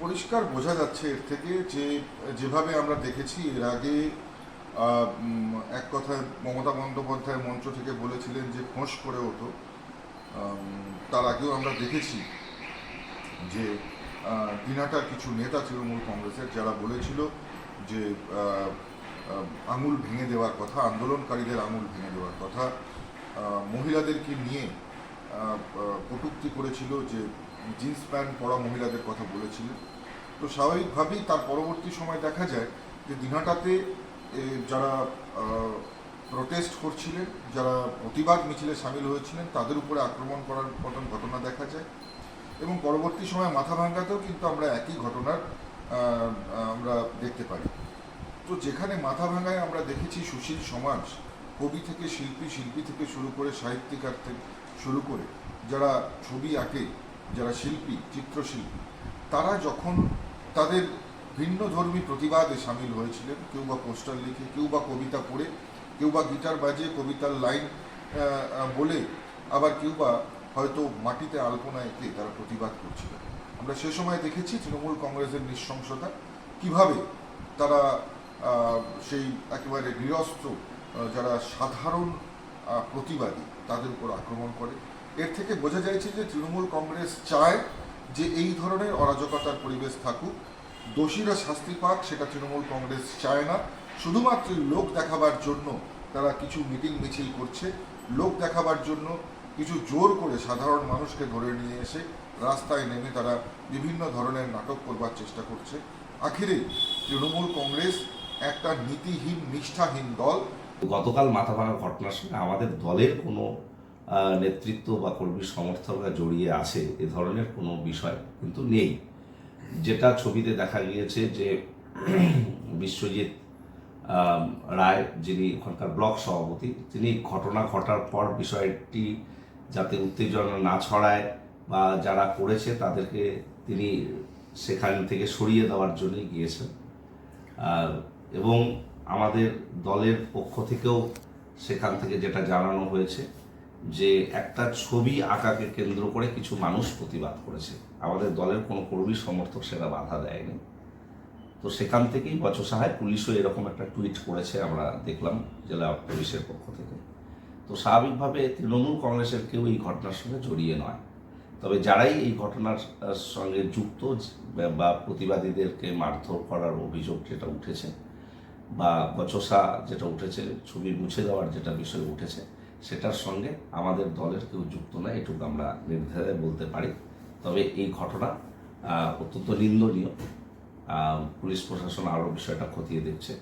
পরিষ্কার বোঝা যাচ্ছে এর থেকে যে যেভাবে আমরা দেখেছি এর আগে এক কথায় মমতা বন্দ্যোপাধ্যায় মঞ্চ থেকে বলেছিলেন যে ফোঁস করে ওঠো। তার আগেও আমরা দেখেছি যে দিনহাটার কিছু নেতা তৃণমূল কংগ্রেসের যারা বলেছিল যে আঙুল ভেঙে দেওয়ার কথা, আন্দোলনকারীদের আঙুল ভেঙে দেওয়ার কথা, মহিলাদেরকে নিয়ে কটূক্তি করেছিল, যে জিন্স প্যান্ট পরা মহিলাদের কথা বলেছিলেন। তো স্বাভাবিকভাবেই তার পরবর্তী সময় দেখা যায় যে দিনহাটাতে যারা প্রোটেস্ট করছিলেন, যারা প্রতিবাদ মিছিলে সামিল হয়েছিলেন, তাদের উপরে আক্রমণ করার মতন ঘটনা দেখা যায়। এবং পরবর্তী সময় মাথাভাঙ্গাতেও কিন্তু আমরা একই ঘটনার আমরা দেখতে পাই। তো যেখানে মাথাভাঙ্গায় আমরা দেখেছি সুশীল সমাজ, কবি থেকে শিল্পী, শিল্পী থেকে শুরু করে সাহিত্যিকার থেকে শুরু করে যারা ছবি আঁকে, যারা শিল্পী, চিত্রশিল্পী, তারা যখন তাদের ভিন্ন ধর্মী প্রতিবাদে সামিল হয়েছিলেন, কেউ বা পোস্টার লিখে, কেউ বা কবিতা পড়ে, কেউ বা গিটার বাজিয়ে কবিতার লাইন বলে, আবার কেউ বা হয়তো মাটিতে আলপনা এঁকে তারা প্রতিবাদ করছিলেন। আমরা সে সময় দেখেছি তৃণমূল কংগ্রেসের নৃশংসতা, কিভাবে তারা সেই একেবারে নিরস্ত্র যারা সাধারণ প্রতিবাদী তাদের উপর আক্রমণ করে। এর থেকে বোঝা যাচ্ছে যে তৃণমূল কংগ্রেস চায় যে এই ধরনের অরাজকতার পরিবেশ থাকুক, দোষীরা শাস্তি পাক, সেটা তৃণমূল কংগ্রেস চায় না। শুধুমাত্র লোক দেখাবার জন্য তারা কিছু মিটিং মিছিল করছে, লোক দেখাবার জন্য কিছু জোর করে সাধারণ মানুষকে ধরে নিয়ে এসে রাস্তায় নেমে তারা বিভিন্ন ধরনের নাটক করবার চেষ্টা করছে। আখিরে তৃণমূল কংগ্রেস একটা নীতিহীন, নিষ্ঠাহীন দল। গতকাল মাথাভাঙা ঘটনার সঙ্গে আমাদের দলের কোনো নেতৃত্ব বা কর্মী সমর্থকরা জড়িয়ে আছে এ ধরনের কোনো বিষয় কিন্তু নেই। যেটা ছবিতে দেখা গিয়েছে যে বিশ্বজিৎ রায়, যিনি ওখানকার ব্লক সভাপতি, তিনি ঘটনা ঘটার পর বিষয়টি যাতে উত্তেজনা না ছড়ায় বা যারা করেছে তাদেরকে তিনি সেখান থেকে সরিয়ে দেওয়ার জন্যই গিয়েছেন। এবং আমাদের দলের পক্ষ থেকেও সেখান থেকে যেটা জানানো হয়েছে যে একটা ছবি আঁকাকে কেন্দ্র করে কিছু মানুষ প্রতিবাদ করেছে, আমাদের দলের কোনো কর্মী সমর্থক সেটা বাধা দেয়নি। তো সেখান থেকেই বচসায় পুলিশও এরকম একটা টুইট করেছে, আমরা দেখলাম জেলা পুলিশের পক্ষ থেকে। তো স্বাভাবিকভাবে তৃণমূল কংগ্রেসের কেউ এই ঘটনার সঙ্গে জড়িয়ে নয়, তবে যারাই এই ঘটনার সঙ্গে যুক্ত বা প্রতিবাদীদেরকে মারধর করার অভিযোগ যেটা উঠেছে বা বচসা যেটা উঠেছে, ছবি মুছে দেওয়ার যেটা বিষয় উঠেছে, সেটার সঙ্গে আমাদের দলের কেউ যুক্ত নয়, এটুকু আমরা নির্দ্বিধায় বলতে পারি। তবে এই ঘটনা অত্যন্ত নিন্দনীয়। পুলিশ প্রশাসন আরও বিষয়টা খতিয়ে দেখছে।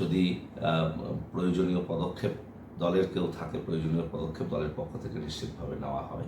যদি প্রয়োজনীয় পদক্ষেপ দলের কেউ থাকে, প্রয়োজনীয় পদক্ষেপ দলের পক্ষ থেকে নিশ্চিতভাবে নেওয়া হবে।